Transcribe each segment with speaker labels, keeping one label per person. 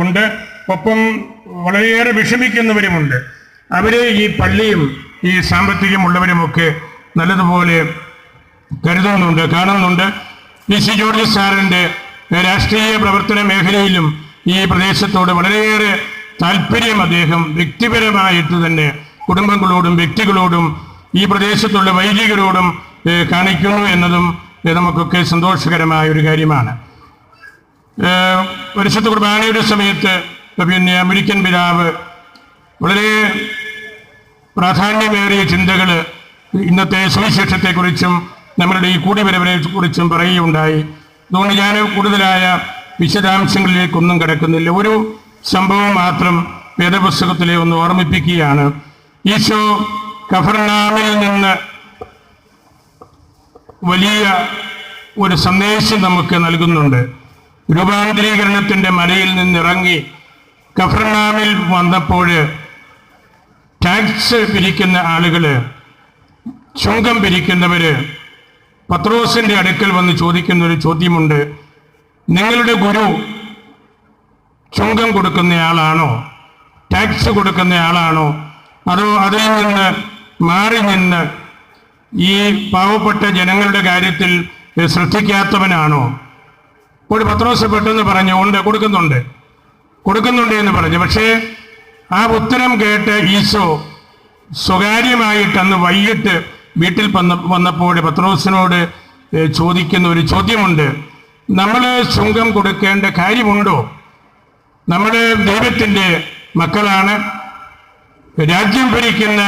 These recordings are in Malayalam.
Speaker 1: ഉണ്ട്. ഒപ്പം വളരെയേറെ വിഷമിക്കുന്നവരുമുണ്ട്. അവർ ഈ പള്ളിയും ഈ സാമ്പത്തികമുള്ളവരുമൊക്കെ നല്ലതുപോലെ കരുതുന്നുണ്ട്, കാണുന്നുണ്ട്. സി ജോർജ് സാറിൻ്റെ രാഷ്ട്രീയ പ്രവർത്തന മേഖലയിലും ഈ പ്രദേശത്തോട് വളരെയേറെ താല്പര്യം അദ്ദേഹം വ്യക്തിപരമായിട്ട് തന്നെ കുടുംബങ്ങളോടും വ്യക്തികളോടും ഈ പ്രദേശത്തുള്ള വൈദികരോടും കാണിക്കുന്നു എന്നതും നമുക്കൊക്കെ സന്തോഷകരമായ ഒരു കാര്യമാണ്. പരിശുദ്ധ കുർബാനയുടെ സമയത്ത് പിന്നെ അമേരിക്കൻ പിതാവ് വളരെ പ്രാധാന്യമേറിയ ചിന്തകൾ ഇന്നത്തെ സുവിശേഷത്തെക്കുറിച്ചും നമ്മളുടെ ഈ കൂടിവരവിനെ കുറിച്ചും പറയുകയുണ്ടായി. അതുകൊണ്ട് ഞാൻ കൂടുതലായ വിശദാംശങ്ങളിലേക്കൊന്നും കിടക്കുന്നില്ല. ഒരു സംഭവം മാത്രം വേദപുസ്തകത്തിലെ ഒന്ന് ഓർമ്മിപ്പിക്കുകയാണ്. ഈശോ കഫർനാമിൽ നിന്ന് വലിയ ഒരു സന്ദേശം നമുക്ക് നൽകുന്നുണ്ട്. രൂപാന്തരീകരണത്തിൻ്റെ മലയിൽ നിന്നിറങ്ങി കഫർനാമിൽ വന്നപ്പോൾ ടാക്സ് പിരിക്കുന്ന ആളുകൾ, ചുങ്കം പിരിക്കുന്നവർ പത്രോസിൻ്റെ അടുക്കൽ വന്ന് ചോദിക്കുന്ന ഒരു ചോദ്യമുണ്ട്. നിങ്ങളുടെ ഗുരു ചുങ്കം കൊടുക്കുന്നയാളാണോ, ടാക്സ് കൊടുക്കുന്നയാളാണോ, അതോ അതിൽ നിന്ന് മാറി നിന്ന് ഈ പാവപ്പെട്ട ജനങ്ങളുടെ കാര്യത്തിൽ ശ്രദ്ധിക്കാത്തവനാണോ? അപ്പോൾ പത്രോസ് പെട്ടെന്ന് പറഞ്ഞു, ഉണ്ട്, കൊടുക്കുന്നുണ്ട് എന്ന് പറഞ്ഞു. പക്ഷേ ആ ഉത്തരം കേട്ട് ഈശോ സ്വകാര്യമായിട്ട് അന്ന് വൈകിട്ട് വീട്ടിൽ വന്നപ്പോൾ പത്രോസിനോട് ചോദിക്കുന്ന ഒരു ചോദ്യമുണ്ട്. നമ്മൾ ചുങ്കം കൊടുക്കേണ്ട കാര്യമുണ്ടോ? നമ്മൾ ദൈവത്തിൻ്റെ മക്കളാണ്. രാജ്യം ഭരിക്കുന്ന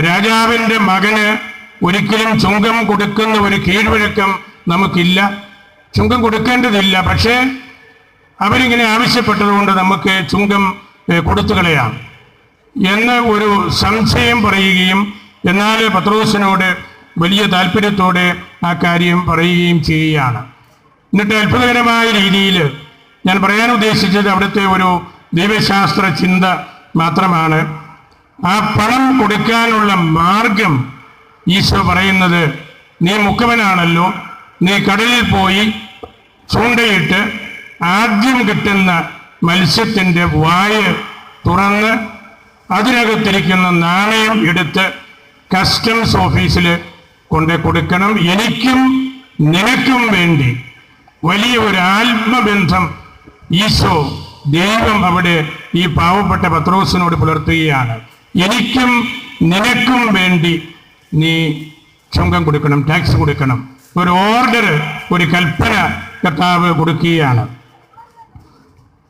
Speaker 1: രാജാവിൻ്റെ മകന് ഒരിക്കലും ചുങ്കം കൊടുക്കുന്ന ഒരു കീഴ്വഴക്കം നമുക്കില്ല, ചുങ്കം കൊടുക്കേണ്ടതില്ല. പക്ഷേ അവരിങ്ങനെ ആവശ്യപ്പെട്ടതുകൊണ്ട് നമുക്ക് ചുങ്കം കൊടുത്തു കളയാം എന്ന് ഒരു സംശയം പറയുകയും എന്നാൽ പത്രോസിനോട് വലിയ താല്പര്യത്തോടെ ആ കാര്യം പറയുകയും ചെയ്യുകയാണ്. എന്നിട്ട് അത്ഭുതകരമായ രീതിയിൽ ഞാൻ പറയാൻ ഉദ്ദേശിച്ചത് അവിടുത്തെ ഒരു ദൈവശാസ്ത്ര ചിന്ത മാത്രമാണ്. ആ പണം കൊടുക്കാനുള്ള മാർഗം ഈശോ പറയുന്നത്, നീ മുക്കവനാണല്ലോ, നീ കടലിൽ പോയി ചൂണ്ടയിട്ട് ആദ്യം കിട്ടുന്ന മത്സ്യത്തിൻ്റെ വായ തുറന്ന് അതിനകത്തിരിക്കുന്ന നാണയം എടുത്ത് കസ്റ്റംസ് ഓഫീസിൽ കൊടുക്കണം. എനിക്കും നിനക്കും വേണ്ടി വലിയ ഒരു ആത്മബന്ധം ഈശോ ദൈവം അവിടെ ഈ പാവപ്പെട്ട പത്രോസിനോട് പുലർത്തുകയാണ്. എനിക്കും നിനക്കും വേണ്ടി നീ ചുങ്കം കൊടുക്കണം, ടാക്സ് കൊടുക്കണം. ഒരു ഓർഡർ, ഒരു കൽപ്പന കർത്താവ് കൊടുക്കുകയാണ്.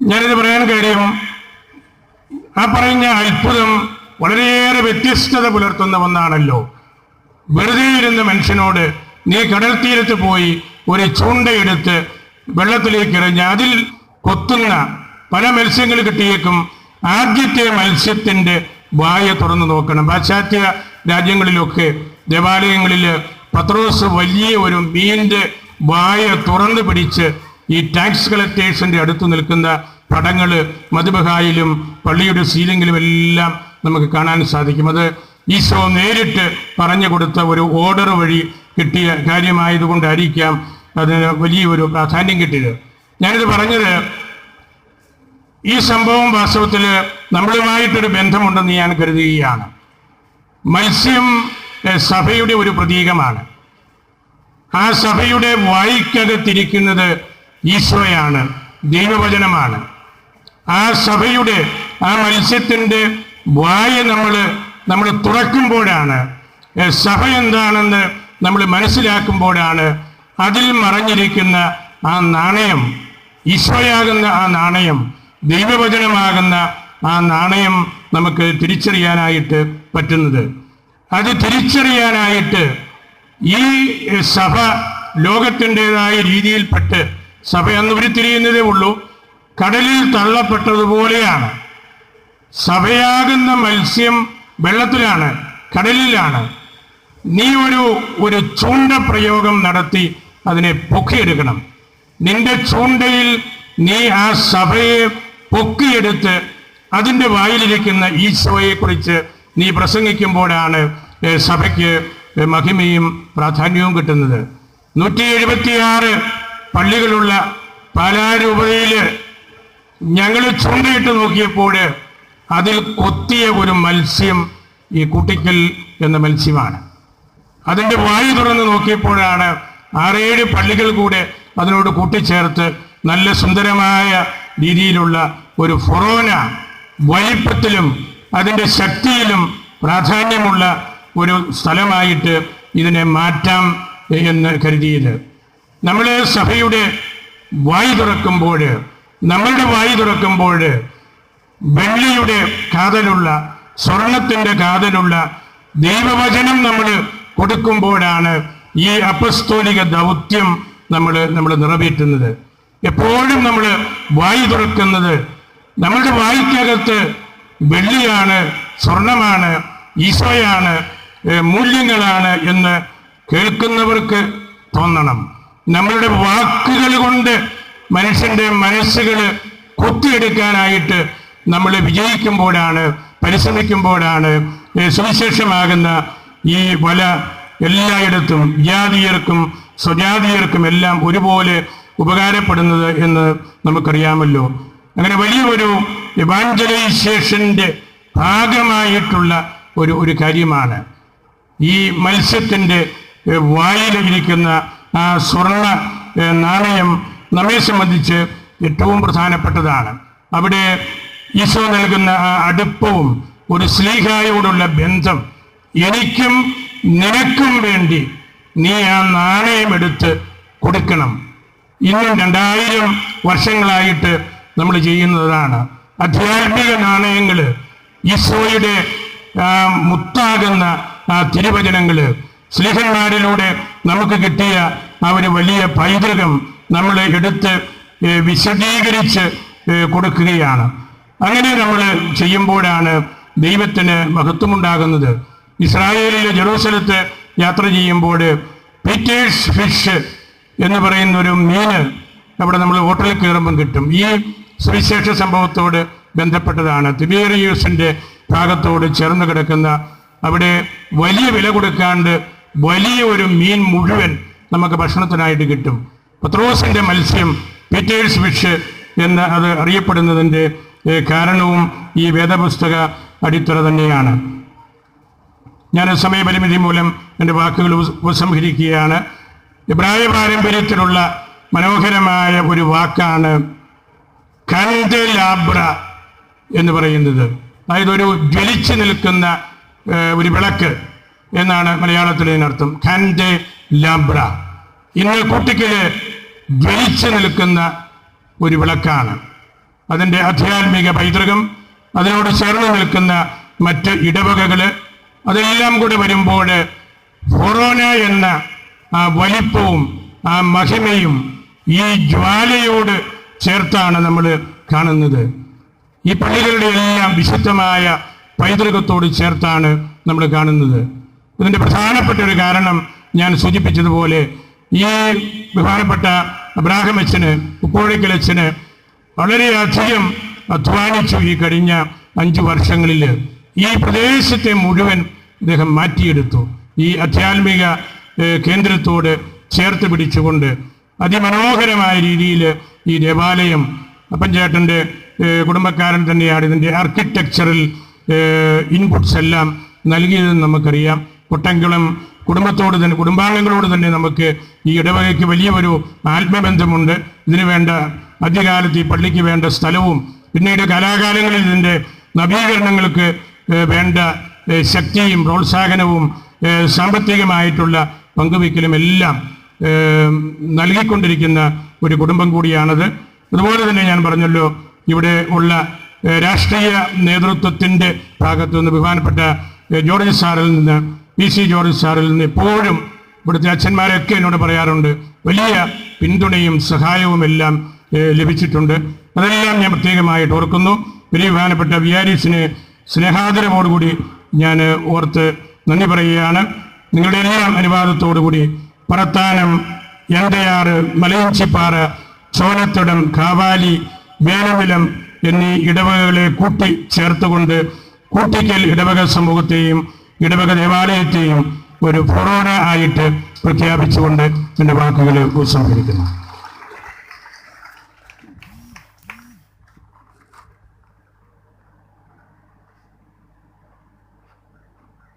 Speaker 1: ഞാനിത് പറയാൻ കാര്യം, ആ പറഞ്ഞ അത്ഭുതം വളരെയേറെ വ്യത്യസ്തത പുലർത്തുന്ന ഒന്നാണല്ലോ. വെറുതെ ഇരുന്ന മനുഷ്യനോട് നീ കടൽ തീരത്ത് പോയി ഒരു ചൂണ്ടയെടുത്ത് വെള്ളത്തിലേക്ക് എറിഞ്ഞ് അതിൽ കൊത്തുന്ന പല മത്സ്യങ്ങൾ കിട്ടിയേക്കും, ആദ്യത്തെ മത്സ്യത്തിൻ്റെ വായ തുറന്നു നോക്കണം. പാശ്ചാത്യ രാജ്യങ്ങളിലൊക്കെ ദേവാലയങ്ങളിൽ പത്രോസ് വലിയ ഒരു മീനിൻ്റെ വായ തുറന്നു പിടിച്ച് ഈ ടാക്സ് കളക്ടേഴ്സിൻ്റെ അടുത്ത് നിൽക്കുന്ന പടങ്ങൾ മധുബഹായിലും പള്ളിയുടെ സീലിംഗിലും എല്ലാം നമുക്ക് കാണാൻ സാധിക്കും. അത് ഈശോ നേരിട്ട് പറഞ്ഞു കൊടുത്ത ഒരു ഓർഡർ വഴി കിട്ടിയ കാര്യമായതുകൊണ്ടായിരിക്കാം അതിന് വലിയൊരു പ്രാധാന്യം കിട്ടിയത്. ഞാനിത് പറഞ്ഞത്, ഈ സംഭവം വാസ്തവത്തിൽ നമ്മളുമായിട്ടൊരു ബന്ധമുണ്ടെന്ന് ഞാൻ കരുതുകയാണ്. മത്സ്യം സഭയുടെ ഒരു പ്രതീകമാണ്. ആ സഭയുടെ വായ്ക്കകത്തിരിക്കുന്നത് ഈശോയാണ്, ദൈവവചനമാണ്. ആ സഭയുടെ ആ മത്സ്യത്തിൻ്റെ വായ നമ്മൾ തുറക്കുമ്പോഴാണ്, സഭ എന്താണെന്ന് നമ്മൾ മനസ്സിലാക്കുമ്പോഴാണ് അതിൽ മറഞ്ഞിരിക്കുന്ന ആ നാണയം, ഈശോയാകുന്ന ആ നാണയം, ദൈവവചനമാകുന്ന ആ നാണയം നമുക്ക് തിരിച്ചറിയാനായിട്ട് പറ്റുന്നത്. അത് തിരിച്ചറിയാനായിട്ട് ഈ സഭ ലോകത്തിൻ്റെതായ രീതിയിൽപ്പെട്ട് സഭ അന്ന് ഉരുത്തിരിയുന്നതേ ഉള്ളൂ. കടലിൽ തള്ളപ്പെട്ടതുപോലെയാണ്. സഭയാകുന്ന മത്സ്യം വെള്ളത്തിലാണ്, കടലിലാണ്. നീ ഒരു ചൂണ്ട പ്രയോഗം നടത്തി അതിനെ പൊക്കിയെടുക്കണം. നിന്റെ ചൂണ്ടയിൽ നീ ആ സഭയെ പൊക്കിയെടുത്ത് അതിൻ്റെ വായിലിരിക്കുന്ന ഈശോയെക്കുറിച്ച് നീ പ്രസംഗിക്കുമ്പോഴാണ് സഭയ്ക്ക് മഹിമയും പ്രാധാന്യവും കിട്ടുന്നത്. 176 പള്ളികളുള്ള പാലാ രൂപതയിൽ ഞങ്ങൾ ചൂണ്ടയിട്ട് നോക്കിയപ്പോൾ അതിൽ കൊത്തിയ ഒരു മത്സ്യം ഈ കുട്ടിക്കൽ എന്ന മത്സ്യമാണ്. അതിൻ്റെ വായു തുറന്ന് നോക്കിയപ്പോഴാണ് 6-7 പള്ളികൾ കൂടെ അതിനോട് കൂട്ടിച്ചേർത്ത് നല്ല സുന്ദരമായ രീതിയിലുള്ള ഒരു ഫൊറോന, വലിപ്പത്തിലും അതിൻ്റെ ശക്തിയിലും പ്രാധാന്യമുള്ള ഒരു സ്ഥലമായിട്ട് ഇതിനെ മാറ്റാം എന്ന് കരുതിയത്. നമ്മുടെ സഭയുടെ വായു തുറക്കുമ്പോൾ, നമ്മളുടെ വായു തുറക്കുമ്പോൾ വെള്ളിയുടെ കാതലുള്ള, സ്വർണത്തിൻ്റെ കാതലുള്ള ദൈവവചനം നമ്മൾ കൊടുക്കുമ്പോഴാണ് ഈ അപ്പസ്തോലിക ദൗത്യം നമ്മൾ നിറവേറ്റുന്നത്. എപ്പോഴും നമ്മൾ വായു തുറക്കുന്നത് നമ്മളുടെ വായിക്കകത്ത് വെള്ളിയാണ്, സ്വർണമാണ്, ഈശോയാണ്, മൂല്യങ്ങളാണ് എന്ന് കേൾക്കുന്നവർക്ക് തോന്നണം. നമ്മളുടെ വാക്കുകൾ കൊണ്ട് മനുഷ്യൻ്റെ മനസ്സുകൾ കൊത്തിയെടുക്കാനായിട്ട് നമ്മൾ വിജയിക്കുമ്പോഴാണ്, പരിശ്രമിക്കുമ്പോഴാണ് സുവിശേഷമാകുന്ന ഈ വല എല്ലായിടത്തും ജാതീയർക്കും സ്വജാതീയർക്കും എല്ലാം ഒരുപോലെ ഉപകാരപ്പെടുന്നത് എന്ന് നമുക്കറിയാമല്ലോ. അങ്ങനെ വലിയൊരു ഇവാഞ്ചലൈസേഷൻ്റെ ഭാഗമായിട്ടുള്ള ഒരു കാര്യമാണ് ഈ മത്സ്യത്തിൻ്റെ വായിലിരിക്കുന്ന ആ സ്വർണ്ണ നാണയം. നമ്മെ സംബന്ധിച്ച് ഏറ്റവും പ്രധാനപ്പെട്ടതാണ്. അവിടെ ഈശോ നൽകുന്ന ആ അടുപ്പവും ഒരു സ്ലീഹായോടുള്ള ബന്ധം. എനിക്കും നിനക്കും വേണ്ടി നീ ആ നാണയം എടുത്ത് കൊടുക്കണം. ഇന്നും 2000 വർഷങ്ങളായിട്ട് നമ്മൾ ചെയ്യുന്നതാണ്. ആധ്യാത്മിക നാണയങ്ങൾ, ഈശോയുടെ മുത്താകുന്ന ആ തിരുവചനങ്ങൾ, സ്ലീഹന്മാരിലൂടെ നമുക്ക് കിട്ടിയ ആ ഒരു വലിയ പൈതൃകം നമ്മൾ എടുത്ത് വിശദീകരിച്ച് കൊടുക്കുകയാണ്. അങ്ങനെ നമ്മൾ ചെയ്യുമ്പോഴാണ് ദൈവത്തിന് മഹത്വമുണ്ടാകുന്നത്. ഇസ്രായേലിലെ ജെറൂസലത്ത് യാത്ര ചെയ്യുമ്പോൾ പീറ്റേഴ്സ് ഫിഷ് എന്ന് പറയുന്ന ഒരു മീന് അവിടെ നമ്മൾ ഹോട്ടലിൽ കയറുമ്പം കിട്ടും. ഈ സുവിശേഷ സംഭവത്തോട് ബന്ധപ്പെട്ടതാണ്. തിബേറിയൂസിൻ്റെ ഭാഗത്തോട് ചേർന്ന് കിടക്കുന്ന, അവിടെ വലിയ വില കൊടുക്കാണ്ട് വലിയ ഒരു മീൻ മുഴുവൻ നമുക്ക് ഭക്ഷണത്തിനായിട്ട് കിട്ടും. പത്രോസിൻ്റെ മത്സ്യം പീറ്റേഴ്സ് ഫിഷ് എന്ന് അത് അറിയപ്പെടുന്നതിൻ്റെ കാരണവും ഈ വേദപുസ്തക അടിത്തറ തന്നെയാണ്. ഞാൻ സമയപരിമിതി മൂലം എൻ്റെ വാക്കുകൾ ഉപസംഹരിക്കുകയാണ്. ഇബ്രായ പാരമ്പര്യത്തിലുള്ള മനോഹരമായ ഒരു വാക്കാണ് കാൻഡെലാബ്ര എന്ന് പറയുന്നത്. അതായത് ഒരു ജ്വലിച്ചു നിൽക്കുന്ന ഒരു വിളക്ക് എന്നാണ് മലയാളത്തിൽ ഇതിനർത്ഥം. കാൻഡെലാബ്ര ഇന്ന് കുട്ടിക്കല് ജ്വലിച്ചു നിൽക്കുന്ന ഒരു വിളക്കാണ്. അതിൻ്റെ ആധ്യാത്മിക പൈതൃകം, അതിനോട് ചേർന്ന് നിൽക്കുന്ന മറ്റ് ഇടവകകൾ, അതെല്ലാം കൂടെ വരുമ്പോൾ ഫൊറോന എന്ന ആ വലിപ്പവും ആ മഹിമയും ഈ ജ്വാലയോട് ചേർത്താണ് നമ്മൾ കാണുന്നത്. ഈ പള്ളികളുടെ എല്ലാം വിശുദ്ധമായ പൈതൃകത്തോട് ചേർത്താണ് നമ്മൾ കാണുന്നത്. ഇതിൻ്റെ പ്രധാനപ്പെട്ട ഒരു കാരണം ഞാൻ സൂചിപ്പിച്ചതുപോലെ, ഈ ബഹുമാനപ്പെട്ട അബ്രാഹാം അച്ഛന്, ഉപ്പോഴിക്കൽ അച്ഛന് വളരെയധികം അധ്വാനിച്ചു. ഈ കഴിഞ്ഞ 5 വർഷങ്ങളിൽ ഈ പ്രദേശത്തെ മുഴുവൻ അദ്ദേഹം മാറ്റിയെടുത്തു. ഈ ആധ്യാത്മിക കേന്ദ്രത്തോട് ചേർത്ത് പിടിച്ചുകൊണ്ട് അതിമനോഹരമായ രീതിയിൽ ഈ ദേവാലയം, അപ്പൻചേട്ടൻ്റെ കുടുംബക്കാരൻ തന്നെയാണ് ഇതിൻ്റെ ആർക്കിടെക്ചറൽ ഇൻപുട്സ് എല്ലാം നൽകിയതെന്ന് നമുക്കറിയാം. കൊട്ടംകുളം കുടുംബാംഗങ്ങളോട് തന്നെ നമുക്ക് ഈ ഇടവകയ്ക്ക് വലിയ ഒരു ആത്മബന്ധമുണ്ട്. ഇതിനു വേണ്ട ആദ്യകാലത്ത് ഈ പള്ളിക്ക് വേണ്ട സ്ഥലവും പിന്നീട് കാലാകാലങ്ങളിൽ ഇതിൻ്റെ നവീകരണങ്ങൾക്ക് വേണ്ട ശക്തിയും പ്രോത്സാഹനവും സാമ്പത്തികമായിട്ടുള്ള പങ്കുവയ്ക്കലും എല്ലാം നൽകിക്കൊണ്ടിരിക്കുന്ന ഒരു കുടുംബം കൂടിയാണത്. അതുപോലെ തന്നെ ഞാൻ പറഞ്ഞല്ലോ, ഇവിടെ ഉള്ള രാഷ്ട്രീയ നേതൃത്വത്തിൻ്റെ ഭാഗത്തുനിന്ന് ബഹുമാനപ്പെട്ട ജോർജ് സാറിൽ നിന്ന്, PC ജോർജ് സാറിൽ നിന്ന് എപ്പോഴും ഇവിടുത്തെ അച്ഛന്മാരൊക്കെ എന്നോട് പറയാറുണ്ട്, വലിയ പിന്തുണയും സഹായവും എല്ലാം ലഭിച്ചിട്ടുണ്ട്. അതെല്ലാം ഞാൻ പ്രത്യേകമായിട്ട് ഓർക്കുന്നു. വലിയ ബഹുമാനപ്പെട്ട വിയാരീസിനെ സ്നേഹാദരവോടുകൂടി ഞാൻ ഓർത്ത് നന്ദി പറയുകയാണ്. നിങ്ങളുടെ എല്ലാം അനുവാദത്തോടുകൂടി പറത്താനം, എണ്ടയാറ്, മലയഞ്ചിപ്പാറ, ചോലത്തടം, കാവാലി, വേനവിലം എന്നീ ഇടവകകളെ കൂട്ടിച്ചേർത്തുകൊണ്ട് കൂട്ടിക്കൽ ഇടവക സമൂഹത്തെയും ഇടവക ദേവാലയത്തെയും ഒരു ഫൊറോന ആയിട്ട് പ്രഖ്യാപിച്ചുകൊണ്ട് എൻ്റെ വാക്കുകൾ ഉപസംഹരിക്കുന്നു.